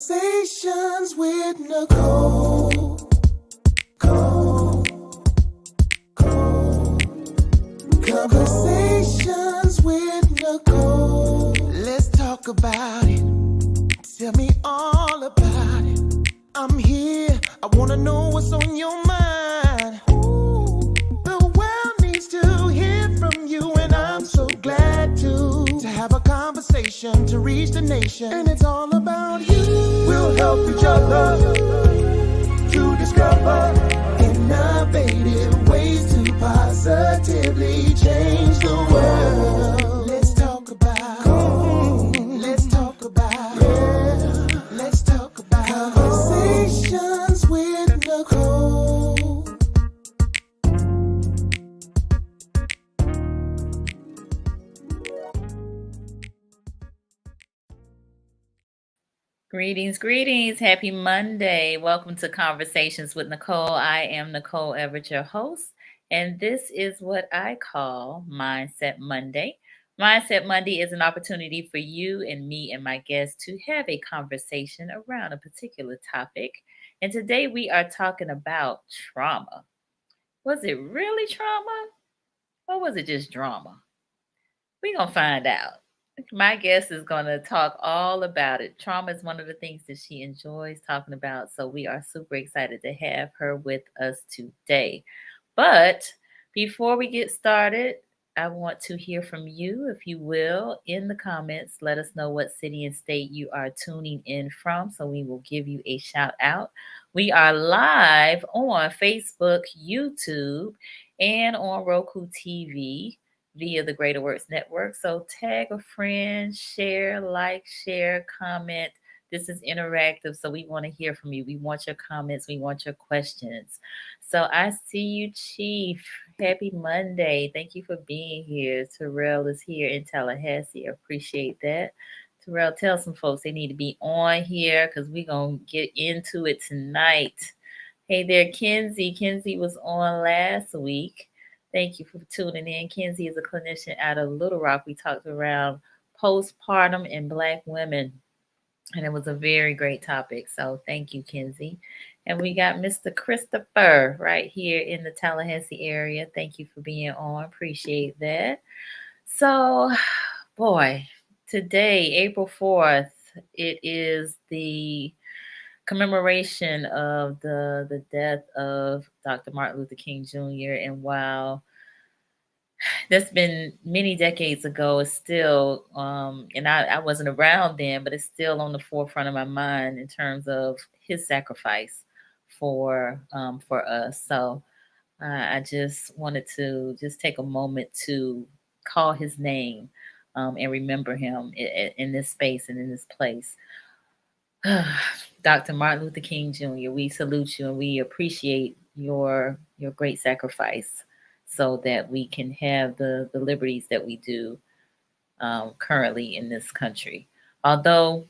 Conversations with Nicole. Conversations with Nicole. Let's talk about it. Tell me all about it. I'm here. I want to know what's on your mind. Ooh, the world needs to hear from you, and I'm so glad to have a conversation to reach the nation. And it's all about you. We'll help each other to discover innovative ways to positively change the world. Let's talk about, let's talk about, yeah, let's talk about conversations with Nicole. Greetings. Happy Monday. Welcome to Conversations with Nicole. I am Nicole Everett, your host, and this is what I call Mindset Monday. Mindset Monday is an opportunity for you and me and my guests to have a conversation around a particular topic. And today we are talking about trauma. Was it really trauma or was it just drama? We're going to find out. My guest is going to talk all about it. Trauma is one of the things that she enjoys talking about. So we are super excited to have her with us today. But before we get started, I want to hear from you, if you will, in the comments. Let us know what city and state you are tuning in from, so we will give you a shout out. We are live on Facebook, YouTube, and on Roku TV via the Greater Works Network. So tag a friend, share, like, share, comment. This is interactive, so we want to hear from you. We want your comments. We want your questions. So I see you, Chief. Happy Monday. Thank you for being here. Terrell is here in Tallahassee. Appreciate that. Terrell, tell some folks they need to be on here because we're going to get into it tonight. Hey there, Kenzie. Kenzie was on last week. Thank you for tuning in. Kenzie is a clinician out of Little Rock. We talked around postpartum and Black women, and it was a very great topic. So thank you, Kenzie. And we got Mr. Christopher right here in the Tallahassee area. Thank you for being on. Appreciate that. So, boy, today, April 4th, it is the commemoration of the death of Dr. Martin Luther King Jr. And while that's been many decades ago, it's still, and I wasn't around then, but it's still on the forefront of my mind in terms of his sacrifice for us. So I just wanted to just take a moment to call his name and remember him in this space and in this place. Dr. Martin Luther King Jr., we salute you and we appreciate your great sacrifice so that we can have the liberties that we do currently in this country. Although,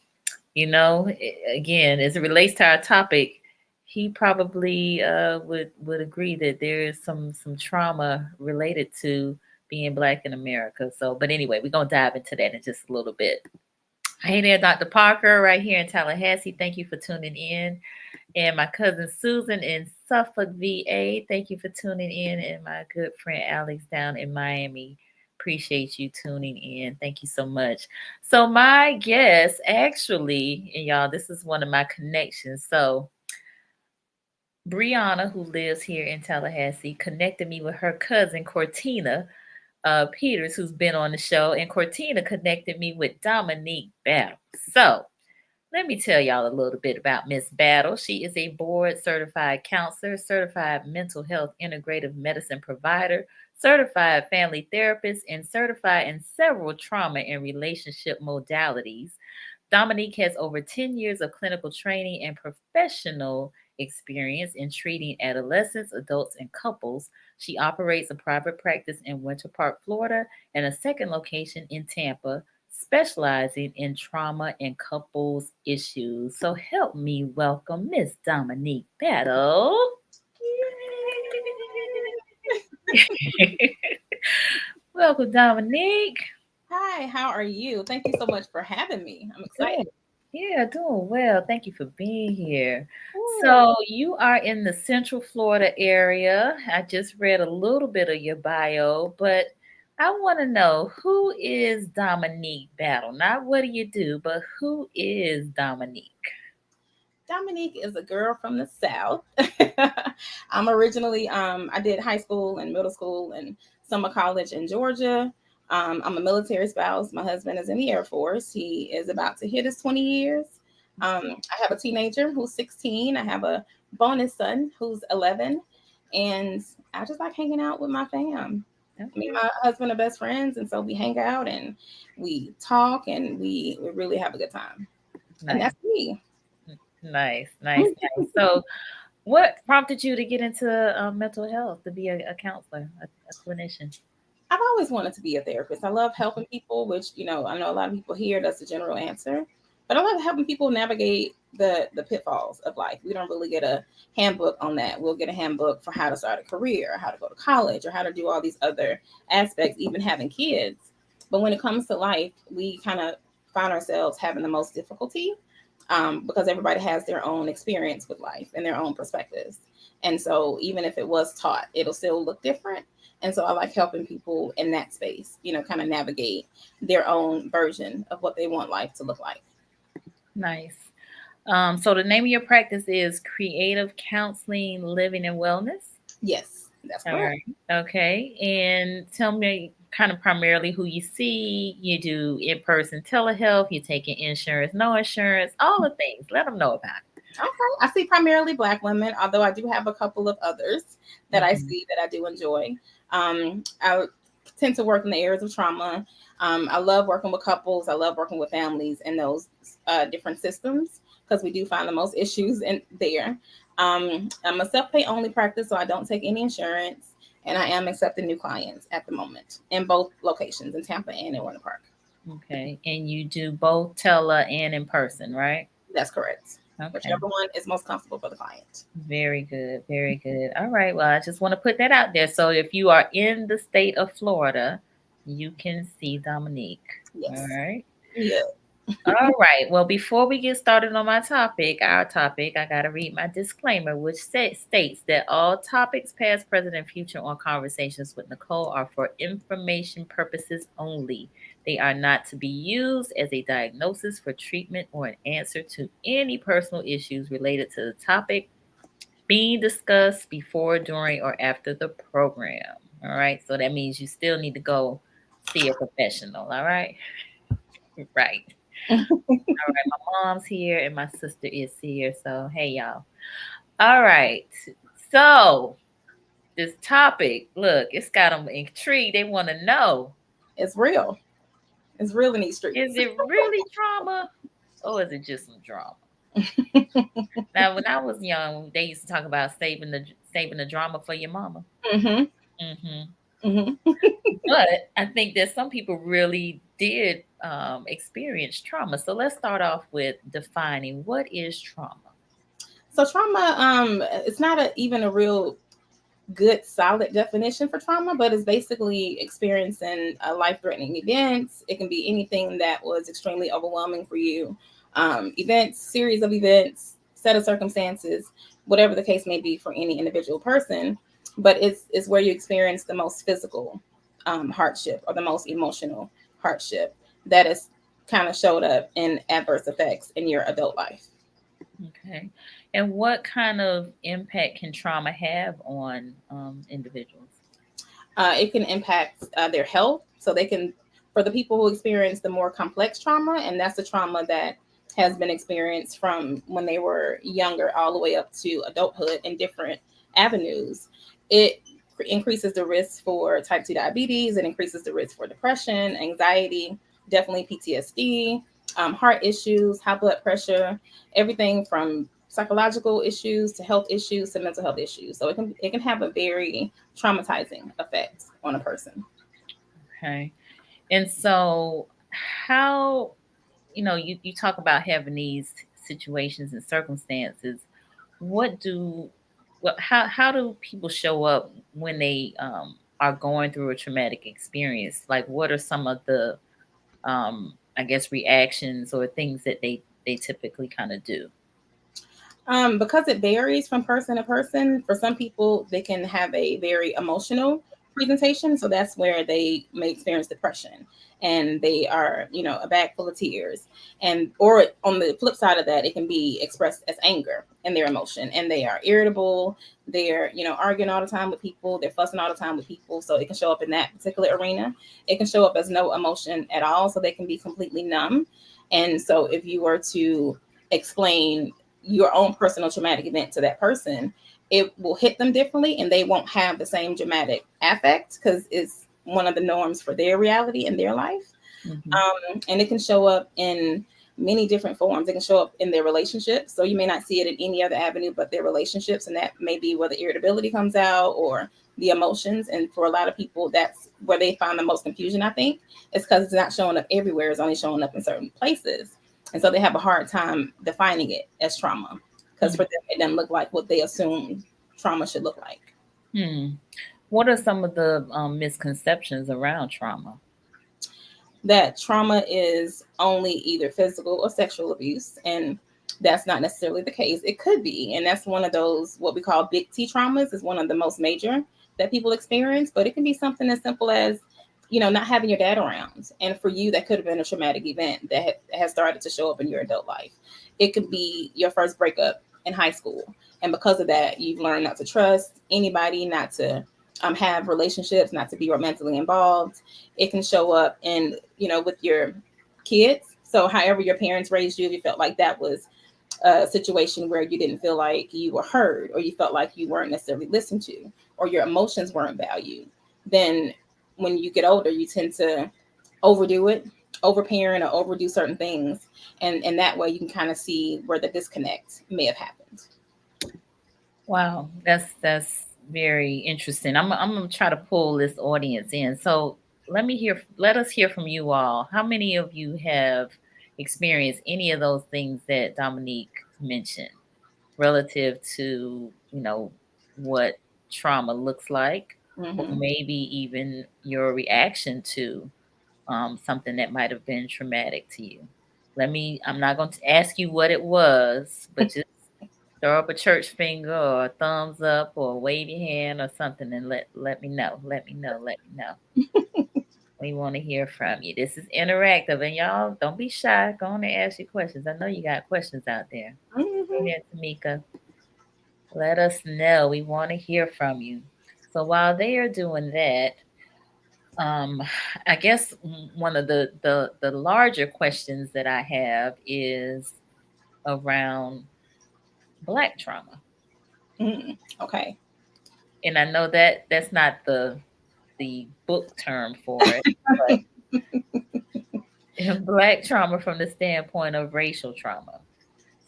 again, as it relates to our topic, he probably would agree that there is some trauma related to being Black in America. So, but anyway, we're going to dive into that in just a little bit. Hey there, Dr. Parker, right here in Tallahassee. Thank you for tuning in. And my cousin Susan in Suffolk, VA. Thank you for tuning in. And my good friend Alex down in Miami. Appreciate you tuning in. Thank you so much. So my guest, actually, and y'all, this is one of my connections. So Brianna, who lives here in Tallahassee, connected me with her cousin, Cortina, Peters, who's been on the show, and Cortina connected me with Dominique Battle. So let me tell y'all a little bit about Miss Battle. She is a board certified counselor, certified mental health integrative medicine provider, certified family therapist, and certified in several trauma and relationship modalities. Dominique has over 10 years of clinical training and professional experience in treating adolescents, adults, and couples. She operates a private practice in Winter Park, Florida, and a second location in Tampa, specializing in trauma and couples issues. So help me welcome Miss Dominique Battle. Welcome, Dominique. Hi, how are you? Thank you so much for having me. I'm excited. Yeah, doing well. Thank you for being here. Sure. So, you are in the Central Florida area. I just read a little bit of your bio, but I want to know, who is Dominique Battle? Not what do you do, but who is Dominique? Dominique is a girl from the South. I'm originally, I did high school and middle school and summer college in Georgia. I'm a military spouse. My husband is in the Air Force. He is about to hit his 20 years. I have a teenager who's 16. I have a bonus son who's 11. And I just like hanging out with my fam. Me and Okay, my husband are best friends. And so we hang out and we talk and we really have a good time. And nice, that's me. nice, nice, nice. So, what prompted you to get into mental health, to be a counselor, a clinician? I've always wanted to be a therapist. I love helping people, which, I know a lot of people here, that's the general answer. But I love helping people navigate the pitfalls of life. We don't really get a handbook on that. We'll get a handbook for how to start a career, or how to go to college, or how to do all these other aspects, even having kids. But when it comes to life, we kind of find ourselves having the most difficulty, because everybody has their own experience with life and their own perspectives. And so even if it was taught, it'll still look different. And so I like helping people in that space, kind of navigate their own version of what they want life to look like. Nice. So the name of your practice is Creative Counseling, Living and Wellness. Yes, that's All correct. right. Okay. And tell me kind of primarily who you see. You do in-person telehealth, you take in insurance, no insurance, all the things. Let them know about Okay. I see primarily Black women, although I do have a couple of others that it. I Hmm. see that I do enjoy. I tend to work in the areas of trauma. I love working with couples. I love working with families in those different systems, because we do find the most issues in there. I'm a self pay only practice, so I don't take any insurance, and I am accepting new clients at the moment in both locations, in Tampa and in Winter Park. Okay. And you do both tele and in person, right? That's correct. Okay. Whichever one is most comfortable for the client. Very good. Very good. All right. Well, I just want to put that out there. So if you are in the state of Florida, you can see Dominique. All Yes. right. Yeah. All right. Well, before we get started on my topic, our topic, I got to read my disclaimer, which states that all topics, past, present, and future, on Conversations with Nicole are for information purposes only. They are not to be used as a diagnosis for treatment or an answer to any personal issues related to the topic being discussed before, during, or after the program. All right. So that means you still need to go see a professional. All right. Right. All right, my mom's here and my sister is here. So, hey, y'all. All right. So, this topic, look, it's got them intrigued. They want to know, It's real. It's real in these is streets. it really drama or is it just some drama? Now, when I was young, they used to talk about saving the drama for your mama. Hmm. Hmm. Hmm. But I think that some people really did experience trauma. So let's start off with defining what is trauma. So trauma, it's not even a real good solid definition for trauma, but it's basically experiencing a life-threatening events. It can be anything that was extremely overwhelming for you. Events, series of events, set of circumstances, whatever the case may be for any individual person. But it's where you experience the most physical hardship, or the most emotional hardship that is kind of showed up in adverse effects in your adult life. Okay. And what kind of impact can trauma have on individuals? It can impact their health. So they can, for the people who experience the more complex trauma, and that's the trauma that has been experienced from when they were younger all the way up to adulthood in different avenues, it increases the risk for type 2 diabetes. It increases the risk for depression, anxiety, definitely PTSD, heart issues, high blood pressure, everything from psychological issues to health issues to mental health issues. So it can have a very traumatizing effect on a person. Okay. And so, how, you talk about having these situations and circumstances. What do, how do people show up when they are going through a traumatic experience? Like, what are some of the, I guess, reactions or things that they typically kind of do? Because it varies from person to person. For some people, they can have a very emotional presentation, so that's where they may experience depression, and they are, a bag full of tears. And or on the flip side of that, it can be expressed as anger in their emotion, and they are irritable. They're, arguing all the time with people. They're fussing all the time with people. So it can show up in that particular arena. It can show up as no emotion at all, so they can be completely numb. And so if you were to explain your own personal traumatic event to that person, it will hit them differently, and they won't have the same dramatic affect because it's one of the norms for their reality in their life. Mm-hmm. And it can show up in many different forms. It can show up in their relationships. So you may not see it in any other avenue but their relationships, and that may be where the irritability comes out or the emotions. And for a lot of people, that's where they find the most confusion, I think. It's because it's not showing up everywhere. It's only showing up in certain places. And so they have a hard time defining it as trauma because for them, it doesn't look like what they assume trauma should look like. What are some of the misconceptions around trauma? That trauma is only either physical or sexual abuse. And that's not necessarily the case. It could be. And that's one of those, what we call big T traumas, is one of the most major that people experience. But it can be something as simple as, not having your dad around. And for you, that could have been a traumatic event that has started to show up in your adult life. It could be your first breakup in high school. And because of that, you've learned not to trust anybody, not to have relationships, not to be romantically involved. It can show up in, with your kids. So however your parents raised you, you felt like that was a situation where you didn't feel like you were heard, or you felt like you weren't necessarily listened to, or your emotions weren't valued, then when you get older, you tend to overdo it, overparent, or overdo certain things. And that way you can kind of see where the disconnect may have happened. Wow, that's very interesting. I'm gonna try to pull this audience in. So let us hear from you all. How many of you have experienced any of those things that Dominique mentioned relative to, what trauma looks like, or Mm-hmm. maybe even your reaction to something that might have been traumatic to you? I'm not going to ask you what it was, but just throw up a church finger or a thumbs up or wave your hand or something and let me know. Let me know. Let me know. We want to hear from you. This is interactive, and y'all don't be shy. Go on and ask your questions. I know you got questions out there. Mm-hmm. Hey there, Tamika. Let us know. We want to hear from you. So while they are doing that, um, I guess one of the larger questions that I have is around Black trauma. Mm-hmm. Okay. And I know that that's not the book term for it, but Black trauma from the standpoint of racial trauma.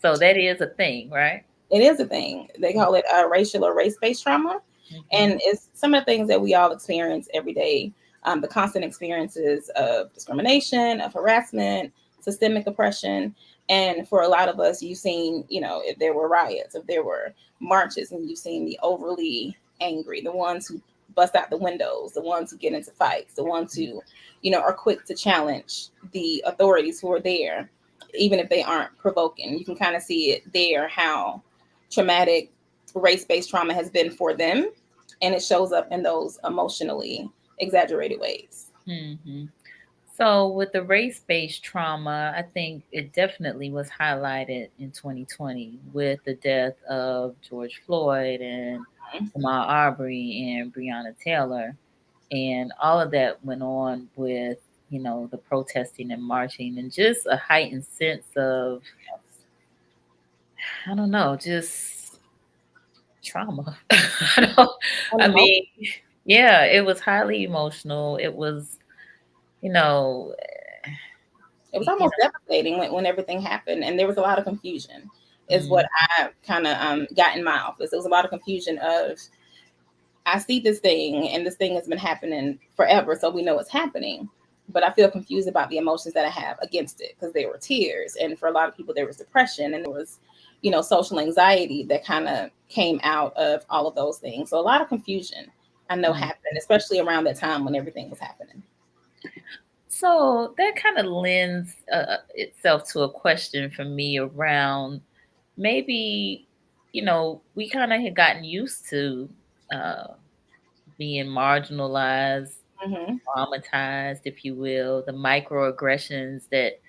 So that is a thing, right? It is a thing. They call it racial or race-based trauma. Hmm. And it's some of the things that we all experience every day. The constant experiences of discrimination, of harassment, systemic oppression. And for a lot of us, you've seen, if there were riots, if there were marches, and you've seen the overly angry, the ones who bust out the windows, the ones who get into fights, the ones who, are quick to challenge the authorities who are there, even if they aren't provoking. You can kind of see it there, how traumatic race-based trauma has been for them, and it shows up in those emotionally exaggerated ways. Hmm. So with the race-based trauma, I think it definitely was highlighted in 2020 with the death of George Floyd and Ahmaud Arbery and Breonna Taylor. And all of that went on with, the protesting and marching and just a heightened sense of, I don't know, just trauma. I don't, And I emotion. mean, yeah, it was highly emotional. It was, you know, It was you almost devastating when everything happened, and there was a lot of confusion is know, what I kind of got in my office. There was a lot of confusion of, I see this thing, and this thing has been happening forever, so we know it's happening. But I feel confused about the emotions that I have against it, because there were tears, and for a lot of people, there was depression, and there was, social anxiety that kind of came out of all of those things. So a lot of confusion I know mm. happened, especially around that time when everything was happening. So that kind of lends itself to a question for me around maybe, we kind of had gotten used to uh, being marginalized, Mm-hmm. traumatized, if you will, the microaggressions that,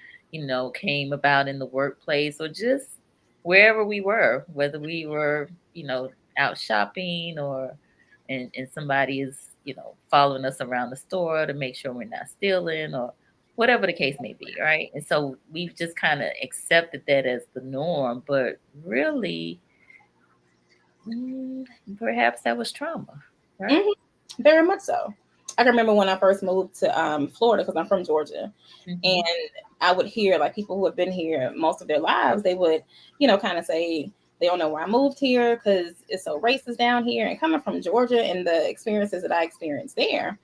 came about in the workplace or just wherever we were, whether we were, out shopping or and somebody is, following us around the store to make sure we're not stealing or whatever the case may be, right? And so we've just kind of accepted that as the norm, but really, mm, perhaps that was trauma, right? Hmm. Very much so. I can remember when I first moved to Florida because I'm from Georgia, Hmm. and I would hear like people who have been here most of their lives, they would, kind of say they don't know why I moved here because it's so racist down here. And coming from Georgia and the experiences that I experienced there,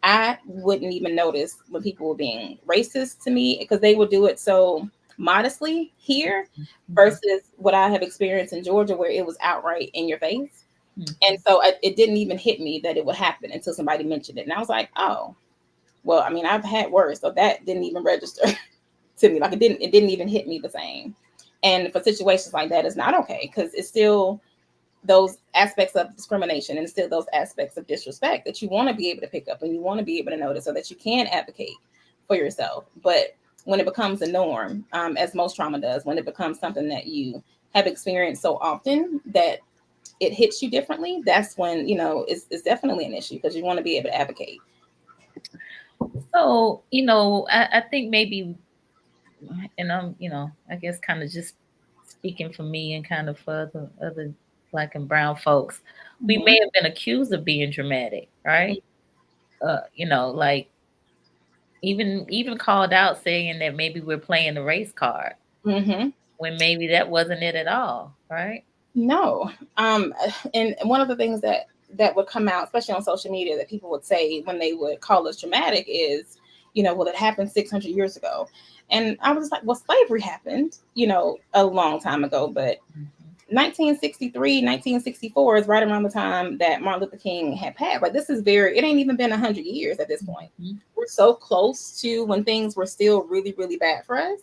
I wouldn't even notice when people were being racist to me because they would do it so modestly here Hmm. versus what I have experienced in Georgia where it was outright in your face. And Hmm. so it didn't even hit me that it would happen until somebody mentioned it. And I was like, oh, well, I mean, I've had worse. So that didn't even register to me. Like it didn't even hit me the same. And for situations like that, it's not okay because it's still those aspects of discrimination and still those aspects of disrespect that you want to be able to pick up and you want to be able to notice so that you can advocate for yourself. But when it becomes a norm, as most trauma does, when it becomes something that you have experienced so often that it hits you differently, that's when, it's definitely an issue because you want to be able to advocate. So, I think maybe, and I'm, I guess kind of just speaking for me and kind of for other black and brown folks, we Mm-hmm. may have been accused of being dramatic, right? Like even called out saying that maybe we're playing the race card Mm-hmm. when maybe that wasn't it at all, right? No. And one of the things that would come out, especially on social media, that people would say when they would call us dramatic is, well, it happened 600 years ago. And I was like, well, slavery happened, a long time ago, but Mhm. 1963, 1964 is right around the time that Martin Luther King had passed. Like this is it ain't even been 100 years at this point. Mhm. We're so close to when things were still really, really bad for us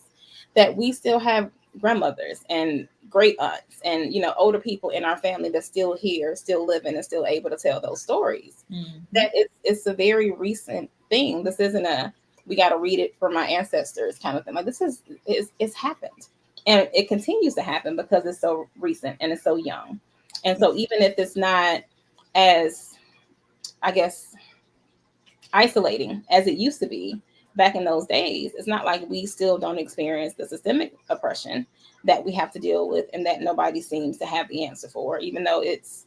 that we still have grandmothers and great aunts and, older people in our family that's still here, still living and still able to tell those stories. Mhm. That it's a very recent thing. This isn't a, we got to read it from my ancestors kind of thing. Like this it's happened and it continues to happen because it's so recent and it's so young. And so even if it's not as, I guess, isolating as it used to be back in those days, it's not like we still don't experience the systemic oppression that we have to deal with and that nobody seems to have the answer for, even though it's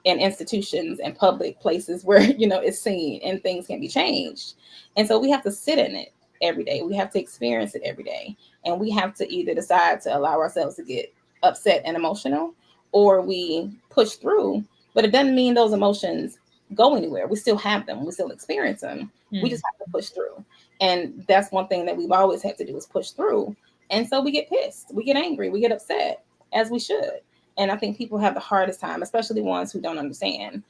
in institutions and public places where it's seen and things can be changed. And so we have to sit in it every day. We have to experience it every day, and we have to either decide to allow ourselves to get upset and emotional, or we push through. But it doesn't mean those emotions go anywhere. We still have them. We still experience them. We Mhm. just have to push through. And that's one thing that we've always had to do is push through. And so we get pissed, we get angry, we get upset, as we should. And I think people have the hardest time, especially ones who don't understanding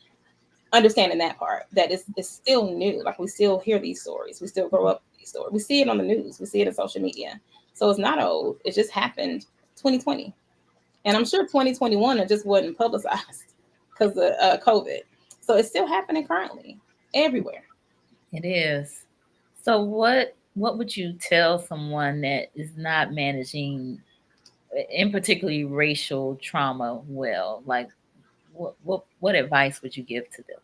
that part, that it's still new. Like we still hear these stories. We still grow up with these stories. We see it on the news. We see it in social media. So it's not old. It just happened 2020. And I'm sure 2021 it just wasn't publicized because of COVID. So it's still happening currently everywhere. It is. So what would you tell someone that is not managing in particularly racial trauma well? Like what advice would you give to them?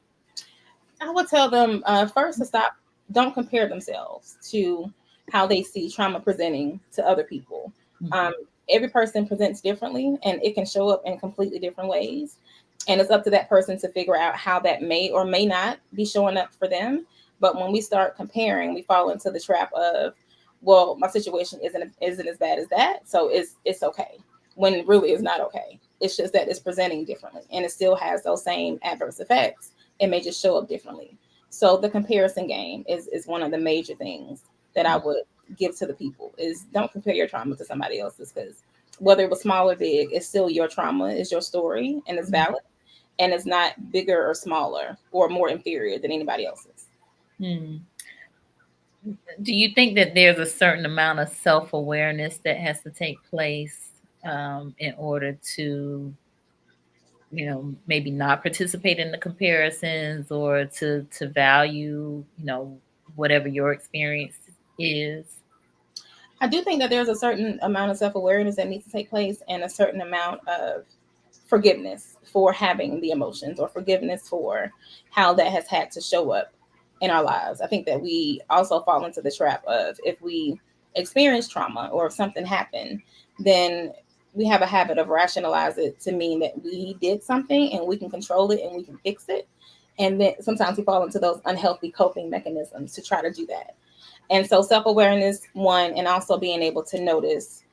I would tell them first to stop, don't compare themselves to how they see trauma presenting to other people. Um, Mhm. every person presents differently and it can show up in completely different ways. And it's up to that person to figure out how that may or may not be showing up for them. But when we start comparing, we fall into the trap of, well, my situation isn't as bad as that, so it's okay. When really it's not okay. It's just that it's presenting differently and it still has those same adverse effects. It may just show up differently. So the comparison game is one of the major things that I would give to the people is don't compare your trauma to somebody else's because whether it was small or big, it's still your trauma, it's your story, and it's Mhm. valid, and it's not bigger or smaller or more inferior than anybody else's. Hmm. Do you think that there's a certain amount of self-awareness that has to take place in order to, maybe not participate in the comparisons or to value, whatever your experience is? I do think that there's a certain amount of self awareness that needs to take place and a certain amount of forgiveness for having the emotions or forgiveness for how that has had to show up in our lives. I think that we also fall into the trap of if we experience trauma or if something happened, then we have a habit of rationalize it to mean that we did something and we can control it and we can fix it. And then sometimes we fall into those unhealthy coping mechanisms to try to do that. And so self-awareness, one, and also being able to notice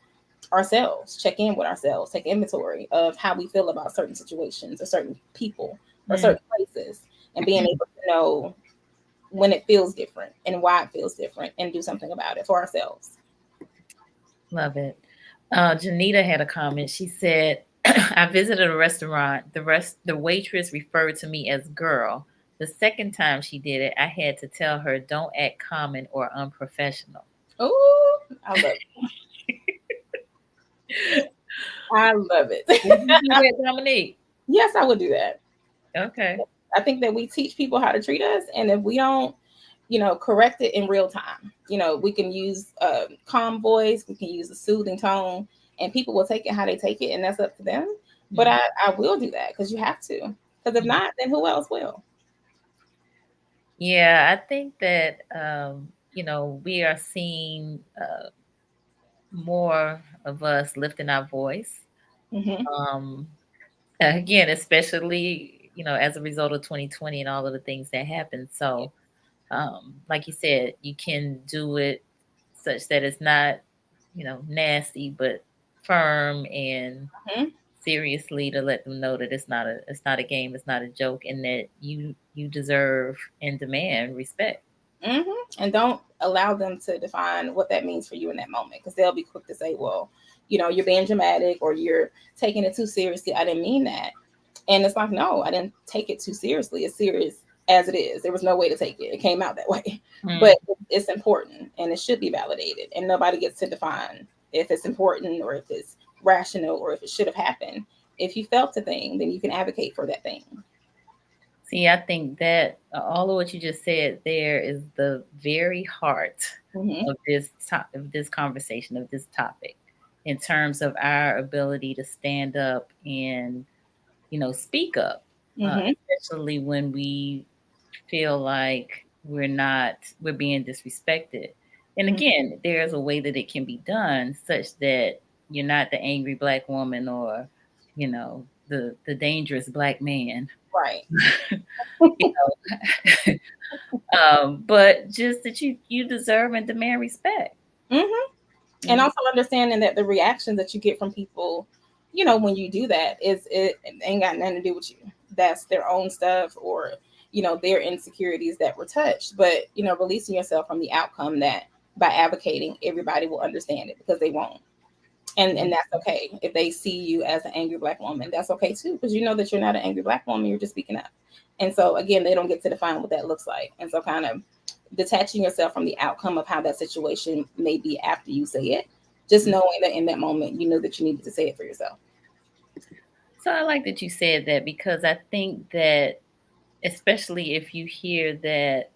ourselves, check in with ourselves, take inventory of how we feel about certain situations or certain people or Mm, certain places, and being able to know when it feels different and why it feels different and do something about it for ourselves. love it. Janita had a comment. She said, "I visited a restaurant. The waitress referred to me as girl. The second time she did it, I had to tell her don't act common or unprofessional." Oh, I love it. I love Would it. you do that, Dominique? Yes, I would do that. Okay. I think that we teach people how to treat us, and if we don't, correct it in real time, we can use a calm voice, we can use a soothing tone, and people will take it how they take it, and that's up to them. But Mm, I will do that because you have to. Because if mm. not, then who else will? Yeah, I think that we are seeing more of us lifting our voice. Hmm. Um, Again, especially as a result of 2020 and all of the things that happened. So, like you said, you can do it such that it's not nasty, but firm and Hmm. seriously to let them know that it's not a game, it's not a joke, and that you deserve and demand respect. Hmm. And don't allow them to define what that means for you in that moment, because they'll be quick to say, well, you're being dramatic or you're taking it too seriously. I didn't mean that. And it's like, no, I didn't take it too seriously. It's serious as it is. There was no way to take it. It came out that way. Mm. But it's important and it should be validated. And nobody gets to define if it's important or if it's rational or if it should have happened. If you felt a thing, then you can advocate for that thing. See, I think that all of what you just said there is the very heart Hmm. of this conversation, of this topic, in terms of our ability to stand up and speak up, Hmm. especially when we feel like we're being disrespected. And again, there's a way that it can be done such that you're not the angry black woman or the dangerous black man. Right. you know but just that you deserve and demand respect. Hmm. And Mhm. also understanding that the reactions that you get from people, when you do that, it ain't got nothing to do with you. That's their own stuff, or their insecurities that were touched. But releasing yourself from the outcome that by advocating, everybody will understand it, because they won't. And that's okay. If they see you as an angry black woman, that's okay too, because you know that you're not an angry black woman, you're just speaking up. And so again, they don't get to define what that looks like. And so kind of detaching yourself from the outcome of how that situation may be after you say it, just knowing that in that moment you know that you needed to say it for yourself. So I like that you said that, because I think that especially if you hear that,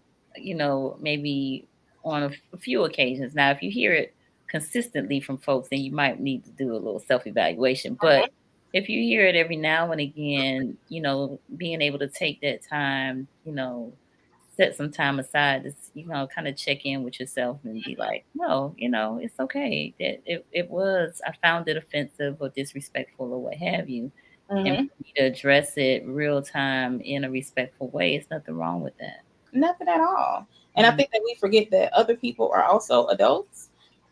maybe on a few occasions. Now, if you hear it consistently from folks, then you might need to do a little self evaluation. But if you hear it every now and again, being able to take that time, set some time aside to, kind of check in with yourself and be like, no, it's okay that I found it offensive or disrespectful or what have you, and Hmm. for me to address it real time in a respectful way. It's nothing wrong with that. Nothing at all. And I Mm, think that we forget that other people are also adults.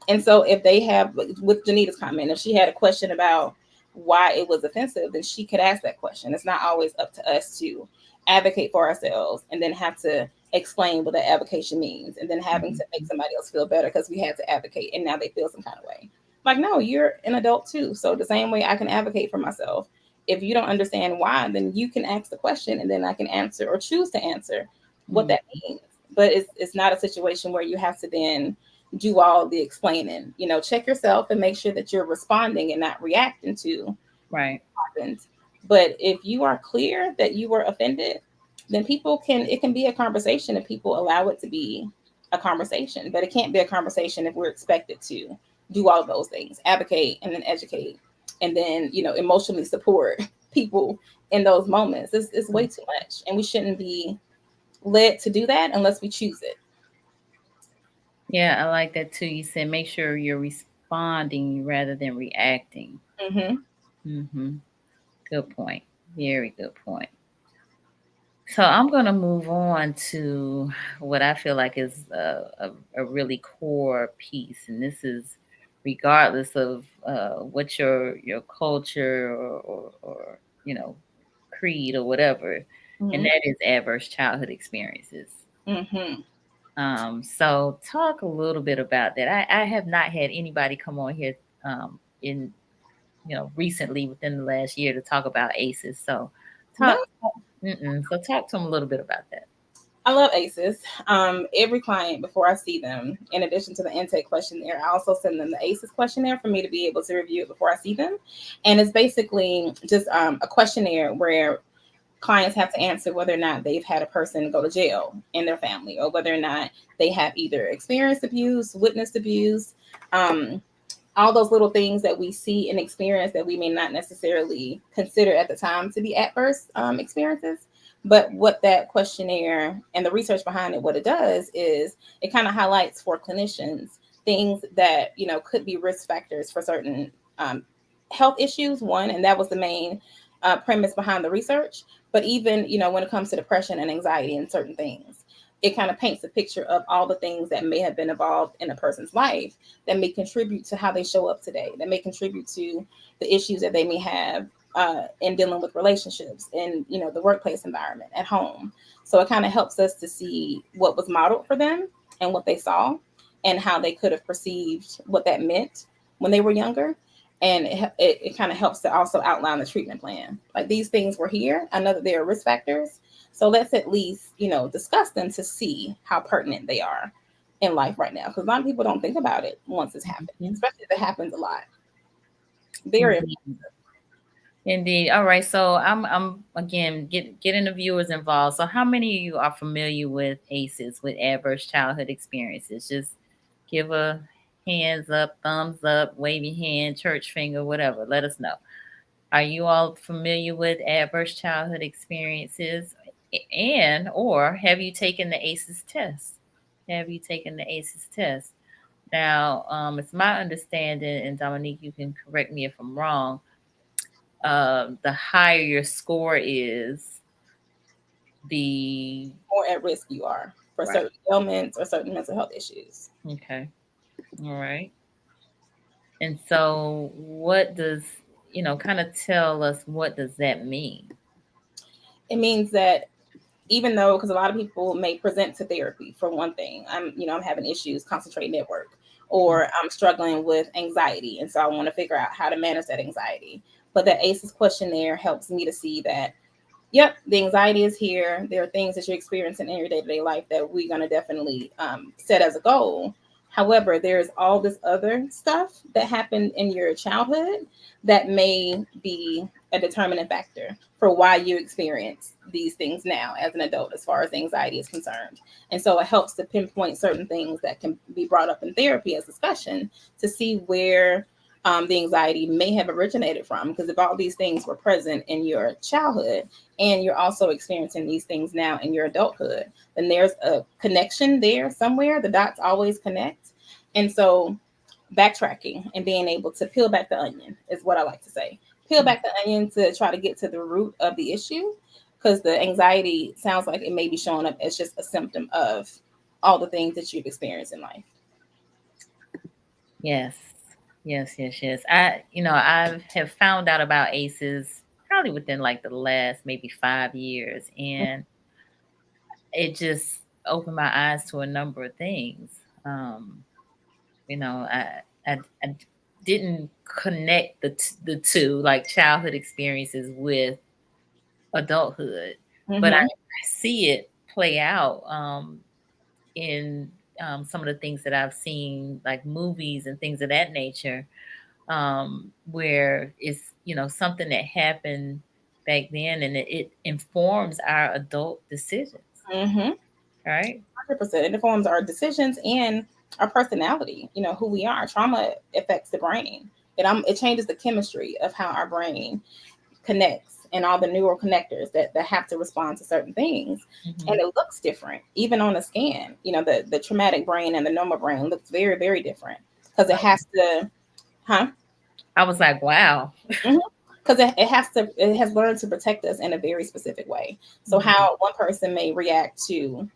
And so if they have, with Janita's comment, if she had a question about why it was offensive, then she could ask that question. It's not always up to us to advocate for ourselves and then have to explain what that advocation means and then having to make mhm. somebody else feel better because we had to advocate and now they feel some kind of way. Like, no, you're an adult too. So the same way I can advocate for myself, if you don't understand why, then you can ask the question and then I can answer or choose to answer what Mm. that means. but it's not a situation where you have to then do all the explaining. You know, check yourself and make sure that you're responding and not reacting to Right. what happens. But if you are clear that you were offended, then it can be a conversation if people allow it to be a conversation. But it can't be a conversation if we're expected to do all of those things, advocate and then educate and then, you know, emotionally support people in those moments. It's way too much. And we shouldn't be led to do that unless we choose it. Yeah, I like that too. You said make sure you're responding rather than reacting. Mm-hmm. Mm-hmm. Good point. Very good point. So I'm going to move on to what I feel like is a really core piece, and this is regardless of what your culture or you know creed or whatever, and Mm-hmm. that is adverse childhood experiences. Mm-hmm. So talk a little bit about that. I have not had anybody come on here in recently within the last year to talk about ACEs. So No, talk so talk to them a little bit about that. I love ACEs. Every client before I see them, in addition to the intake questionnaire, I also send them the ACEs questionnaire for me to be able to review it before I see them. And it's basically just a questionnaire where clients have to answer whether or not they've had a person go to jail in their family, or whether or not they have either experienced abuse, witnessed abuse, um, all those little things that we see and experience that we may not necessarily consider at the time to be adverse experiences. But what that questionnaire and the research behind it, what it does is it kind of highlights for clinicians things that, you know, could be risk factors for certain health issues. One, and that was the main premise behind the research. But even, you know, when it comes to depression and anxiety and certain things, it kind of paints a picture of all the things that may have been involved in a person's life that may contribute to how they show up today, that may contribute to the issues that they may have in dealing with relationships in, you know, the workplace environment at home. So it kind of helps us to see what was modeled for them and what they saw and how they could have perceived what that meant when they were younger. And it kind of helps to also outline the treatment plan. Like, these things were here. I know that they are risk factors. So let's at least, you know, discuss them to see how pertinent they are in life right now. Because a lot of people don't think about it once it's happened, Mhm. especially if it happens a lot. Very Indeed. Indeed. All right. So I'm again getting the viewers involved. So how many of you are familiar with ACEs, with adverse childhood experiences? Just give a hands up, thumbs up, wave your hand, church finger, whatever. Let us know. Are you all familiar with adverse childhood experiences? And or have you taken the ACEs test? Have you taken the ACEs test? Now, it's my understanding, and Dominique, you can correct me if I'm wrong, the higher your score is, the more at risk you are for right. certain ailments or certain mental health issues. Okay. All right. And so what does, kind of tell us what does that mean? It means that even though, because a lot of people may present to therapy for one thing, I'm having issues concentrating at work, or I'm struggling with anxiety, and so I want to figure out how to manage that anxiety. But the ACEs questionnaire helps me to see that, yep, the anxiety is here. There are things that you're experiencing in your day-to-day life that we're going to definitely set as a goal. However, there's all this other stuff that happened in your childhood that may be a determining factor for why you experience these things now as an adult, as far as anxiety is concerned. And so it helps to pinpoint certain things that can be brought up in therapy as discussion to see where the anxiety may have originated from. Because if all these things were present in your childhood and you're also experiencing these things now in your adulthood, then there's a connection there somewhere. The dots always connect. And so backtracking and being able to peel back the onion is what I like to say. Peel back the onion to try to get to the root of the issue, because the anxiety sounds like it may be showing up as just a symptom of all the things that you've experienced in life. Yes. Yes, yes, yes. I have found out about ACEs probably within like the last maybe 5 years, and it just opened my eyes to a number of things. I didn't connect the two, like childhood experiences with adulthood, but I Mm-hmm. see it play out. in some of the things that I've seen, like movies and things of that nature, where it's, something that happened back then, and it informs our adult decisions, Mm-hmm. right? 100%. It informs our decisions and our personality, who we are. Trauma affects the brain. It changes the chemistry of how our brain connects and all the neural connectors that have to respond to certain things. Mm-hmm. And it looks different, even on a scan. The traumatic brain and the normal brain looks very, very different because it has to, huh? I was like, wow. Because it has learned to protect us in a very specific way. So Mm-hmm. how one person may react to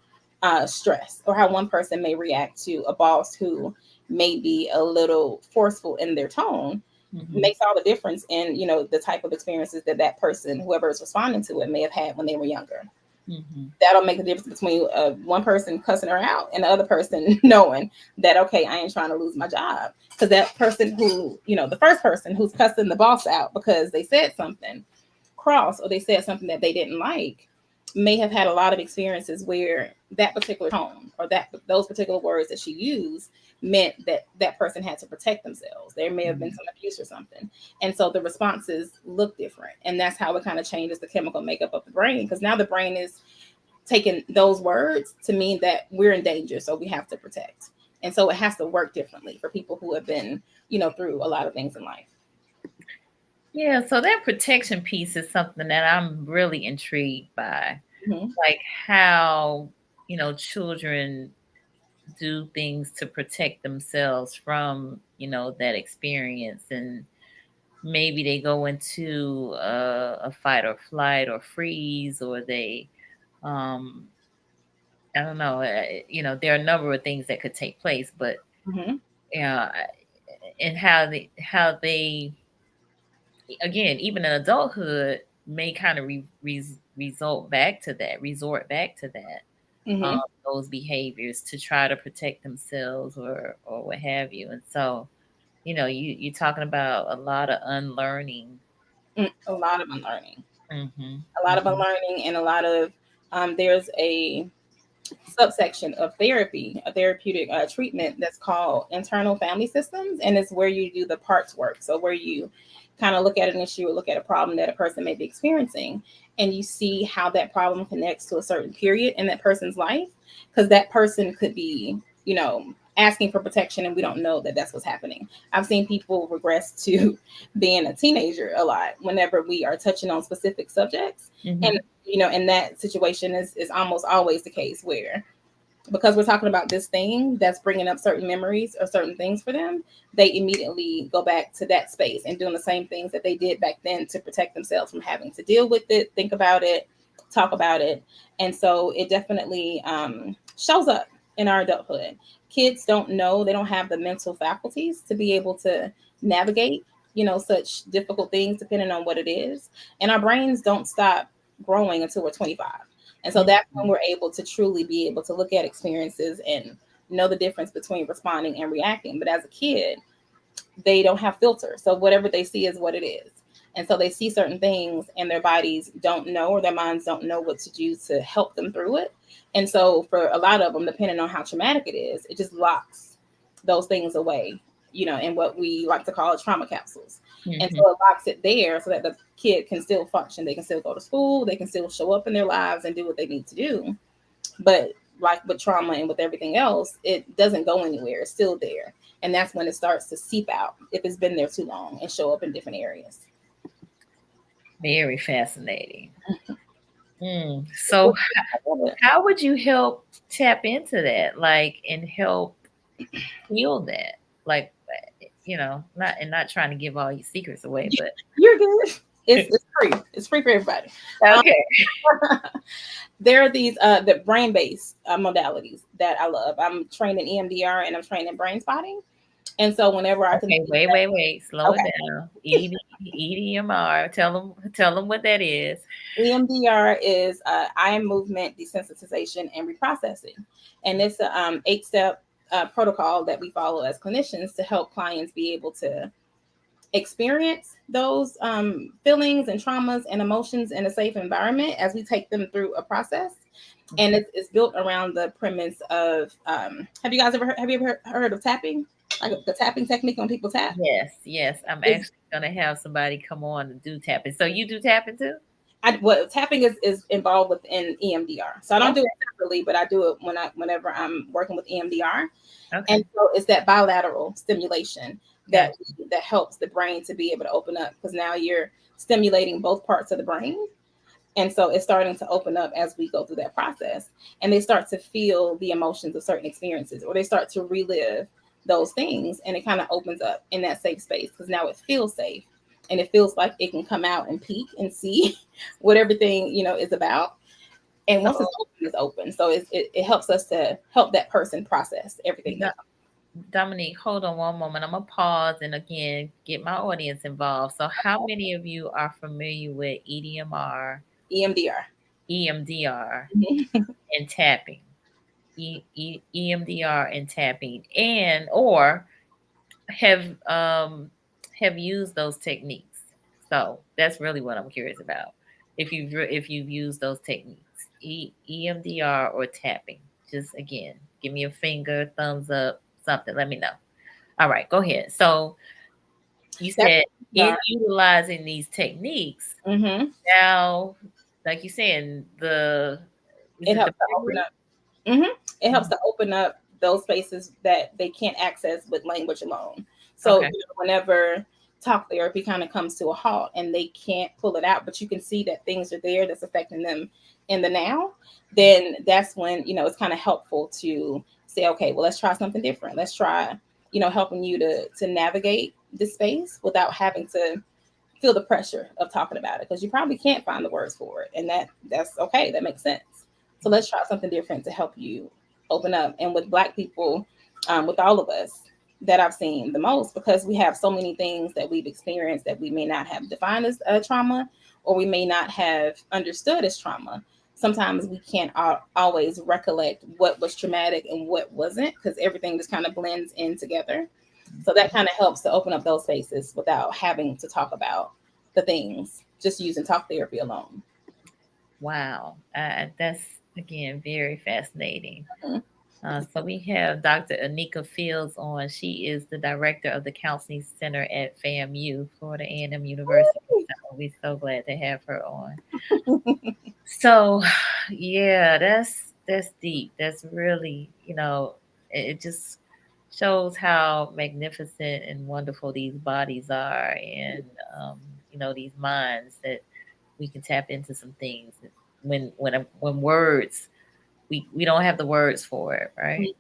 stress, or how one person may react to a boss who may be a little forceful in their tone, Mm-hmm. makes all the difference in the type of experiences that person, whoever is responding to it, may have had when they were younger. Mm-hmm. That'll make the difference between one person cussing her out and the other person knowing that, okay, I ain't trying to lose my job. Because that person who, the first person who's cussing the boss out because they said something cross, or they said something that they didn't like, may have had a lot of experiences where that particular tone or those particular words that she used meant that person had to protect themselves. There may have been some abuse or something. And so the responses look different. And that's how it kind of changes the chemical makeup of the brain, because now the brain is taking those words to mean that we're in danger, so we have to protect. And so it has to work differently for people who have been, through a lot of things in life. Yeah, so that protection piece is something that I'm really intrigued by. Mm-hmm. Like how, children do things to protect themselves from, that experience. And maybe they go into a fight or flight or freeze, or they, I don't know, there are a number of things that could take place, but, Mm-hmm. and how they again, even in adulthood, may kind of resort back to that, Mm-hmm. those behaviors to try to protect themselves, or what have you. And so, you're talking about a lot of unlearning. A lot of unlearning. Mm-hmm. A lot of Mm-hmm. unlearning, and a lot of there's a subsection of therapy, a therapeutic treatment that's called internal family systems, and it's where you do the parts work. So where you kind of look at an issue or look at a problem that a person may be experiencing, and you see how that problem connects to a certain period in that person's life, because that person could be, asking for protection, and we don't know that that's what's happening. I've seen people regress to being a teenager a lot whenever we are touching on specific subjects. Mm-hmm. And in that situation is almost always the case where, because we're talking about this thing that's bringing up certain memories or certain things for them, they immediately go back to that space and doing the same things that they did back then to protect themselves from having to deal with it, think about it, talk about it. And so it definitely shows up in our adulthood. Kids don't know, they don't have the mental faculties to be able to navigate, such difficult things depending on what it is. And our brains don't stop growing until we're 25. And so that's when we're able to truly be able to look at experiences and know the difference between responding and reacting. But as a kid, they don't have filters. So whatever they see is what it is. And so they see certain things and their bodies don't know, or their minds don't know what to do to help them through it. And so for a lot of them, depending on how traumatic it is, it just locks those things away, in what we like to call trauma capsules. Mm-hmm. And so it locks it there so that the kid can still function. They can still go to school. They can still show up in their lives and do what they need to do. But like with trauma and with everything else, it doesn't go anywhere. It's still there. And that's when it starts to seep out if it's been there too long and show up in different areas. Very fascinating. So how would you help tap into that, like, and help heal that? Like, not trying to give all your secrets away, but you're good. It's free. It's free for everybody. Okay. There are these the brain-based modalities that I love. I'm trained in EMDR and I'm trained in brain spotting. And so whenever I can wait, slow it down. EDMR. Tell them what that is. EMDR is eye movement desensitization and reprocessing, and it's a 8-step protocol that we follow as clinicians to help clients be able to experience those feelings and traumas and emotions in a safe environment as we take them through a process. And it's built around the premise of have you guys ever heard of tapping, like the tapping technique when people tap? Yes. I'm Is actually gonna have somebody come on and do tapping. So you do tapping too? what tapping is involved within EMDR. So I don't do Okay. it separately, but I do it whenever I'm working with EMDR. And Okay. so it's that bilateral stimulation that Gotcha. that helps the brain to be able to open up, because now you're stimulating both parts of the brain. And so it's starting to open up as we go through that process. And they start to feel the emotions of certain experiences, or they start to relive those things. And it kind of opens up in that safe space, because now it feels safe. And it feels like it can come out and peek and see what everything, is about. And once So it's open. So it helps us to help that person process everything Do- that Dominique, hold on one moment. I'm gonna pause and again get my audience involved. So how many of you are familiar with EDMR, EMDR. EMDR, Mhm. and tapping? EMDR and tapping, and or have used those techniques. So that's really what I'm curious about. If you've used those techniques, EMDR or tapping, just again, give me a finger, thumbs up, something. Let me know. All right, go ahead. So you That's said in EMDR. utilizing these techniques, Mhm. now, like you said, the is It it the helps to open memory? up. It helps to open up those spaces that they can't access with language alone. So, Okay. whenever talk therapy kind of comes to a halt and they can't pull it out, but you can see that things are there that's affecting them in the now, then that's when, it's kind of helpful to say, okay, well, let's try something different. Let's try, helping you to navigate this space without having to feel the pressure of talking about it, because you probably can't find the words for it, and that's okay. That makes sense. So let's try something different to help you open up. And with Black people, with all of us that I've seen the most, because we have so many things that we've experienced that we may not have defined as trauma, or we may not have understood as trauma. Sometimes we can't always recollect what was traumatic and what wasn't, because everything just kind of blends in together. So that kind of helps to open up those spaces without having to talk about the things, just using talk therapy alone. Wow, that's again very fascinating. Mhm. So we have Dr. Anika Fields on. She is the director of the Counseling Center at FAMU, Florida A&M University. So we're so glad to have her on. So, yeah, that's deep. That's really, it just shows how magnificent and wonderful these bodies are, and um, these minds that we can tap into some things when words we don't have the words for it, right?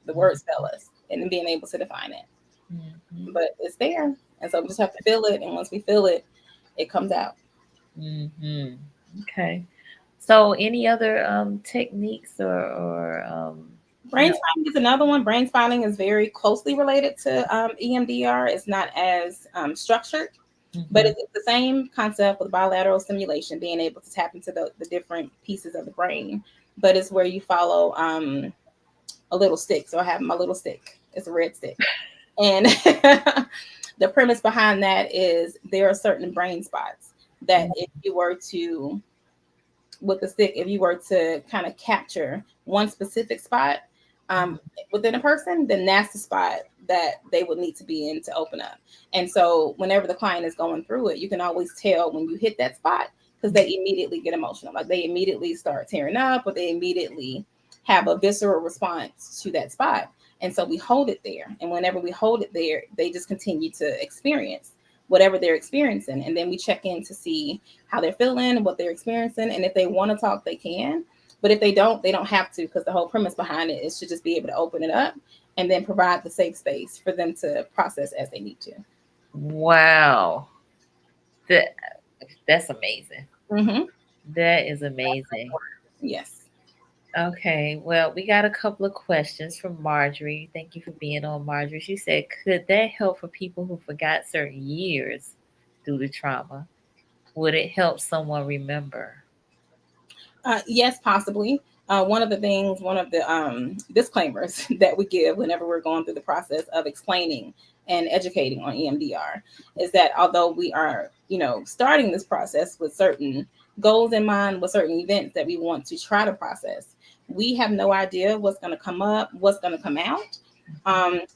The words tell us, and then being able to define it. Mm-hmm. But it's there. And so we just have to feel it. And once we feel it, it comes out. Mm-hmm. Okay. So, any other techniques or you Brain know, spotting is another one. Brain spotting is very closely related to EMDR. It's not as structured, but mhm. it's the same concept with bilateral stimulation, being able to tap into the different pieces of the brain. But it's where you follow a little stick. So I have my little stick. It's a red stick. And the premise behind that is there are certain brain spots that if you were to, with the stick, if you were to kind of capture one specific spot within a person, then that's the spot that they would need to be in to open up. And so whenever the client is going through it, you can always tell when you hit that spot, because they immediately get emotional. Like they immediately start tearing up, or they immediately have a visceral response to that spot. And so we hold it there. And whenever we hold it there, they just continue to experience whatever they're experiencing. And then we check in to see how they're feeling, what they're experiencing. And if they want to talk, they can. But if they don't have to, because the whole premise behind it is to just be able to open it up and then provide the safe space for them to process as they need to. Wow, that that's amazing. Mm-hmm. That is amazing. Yes. Okay, well, we got a couple of questions from Marjorie. Thank you for being on, Marjorie. She said, "Could that help for people who forgot certain years due to trauma? Would it help someone remember?" Yes, possibly. One of the disclaimers that we give whenever we're going through the process of explaining and educating on EMDR is that although we are, starting this process with certain goals in mind, with certain events that we want to try to process, we have no idea what's going to come up, what's going to come out.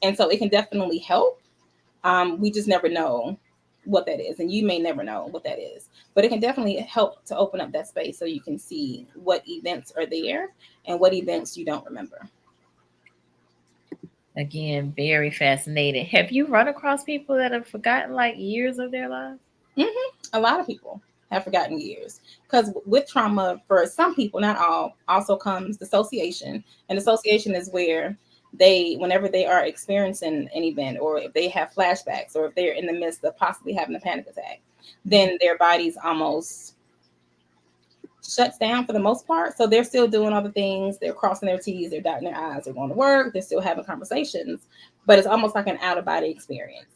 And so it can definitely help. We just never know what that is, and you may never know what that is, but it can definitely help to open up that space so you can see what events are there and what events you don't remember. Again, very fascinating. Have you run across people that have forgotten like years of their lives? A lot of people have forgotten years because with trauma, for some people, not all, also comes dissociation, and dissociation is where whenever they are experiencing an event, or if they have flashbacks, or if they're in the midst of possibly having a panic attack, then their body's almost shuts down for the most part. So they're still doing all the things. They're crossing their T's, they're dotting their I's, they're going to work, they're still having conversations, but it's almost like an out of body experience.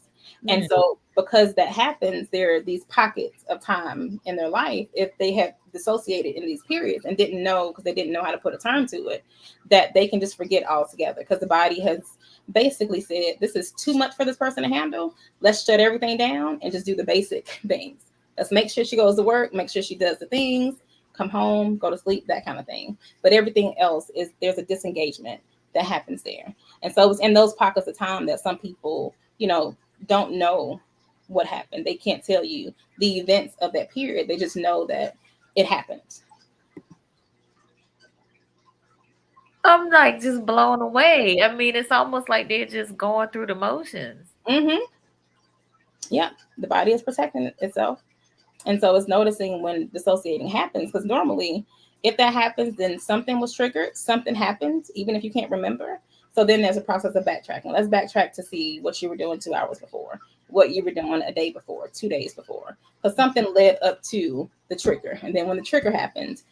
And so because that happens, there are these pockets of time in their life, if they have dissociated in these periods and didn't know, because they didn't know how to put a term to it, that they can just forget altogether because the body has basically said, this is too much for this person to handle. Let's shut everything down and just do the basic things. Let's make sure she goes to work, make sure she does the things, come home, go to sleep, that kind of thing. But everything else is, there's a disengagement that happens there. And so it's in those pockets of time that some people, don't know what happened. They can't tell you the events of that period. They just know that it happened. I'm like just blown away. I mean, it's almost like they're just going through the motions. Yeah, the body is protecting itself. And so it's noticing when dissociating happens, because normally if that happens, then something was triggered, something happened, even if you can't remember. So then there's a process of backtracking. Let's backtrack to see what you were doing 2 hours before, what you were doing a day before, 2 days before, because something led up to the trigger. And then when the trigger happened,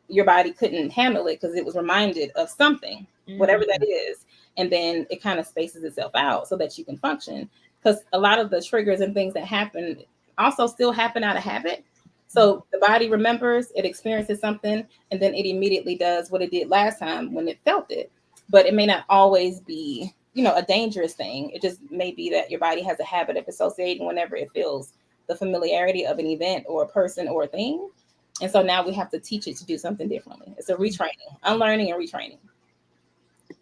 your body couldn't handle it because it was reminded of something, whatever that is. And then it kind of spaces itself out so that you can function. Because a lot of the triggers and things that happen also still happen out of habit. So the body remembers, it experiences something, and then it immediately does what it did last time when it felt it. But it may not always be, a dangerous thing. It just may be that your body has a habit of associating whenever it feels the familiarity of an event or a person or a thing. And so now we have to teach it to do something differently. It's a retraining, unlearning and retraining.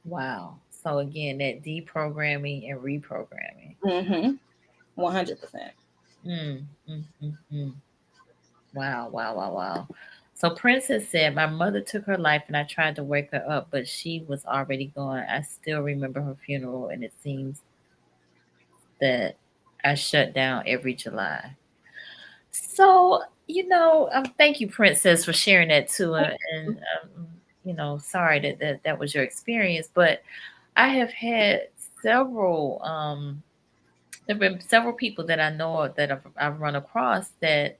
Wow. So again, that deprogramming and reprogramming. 100%. Wow, wow, wow, wow. So Princess said, my mother took her life and I tried to wake her up, but she was already gone. I still remember her funeral, and it seems that I shut down every July. So, thank you, Princess, for sharing that too. And, sorry that was your experience, but I have had several, there have been several people that I know that I've run across that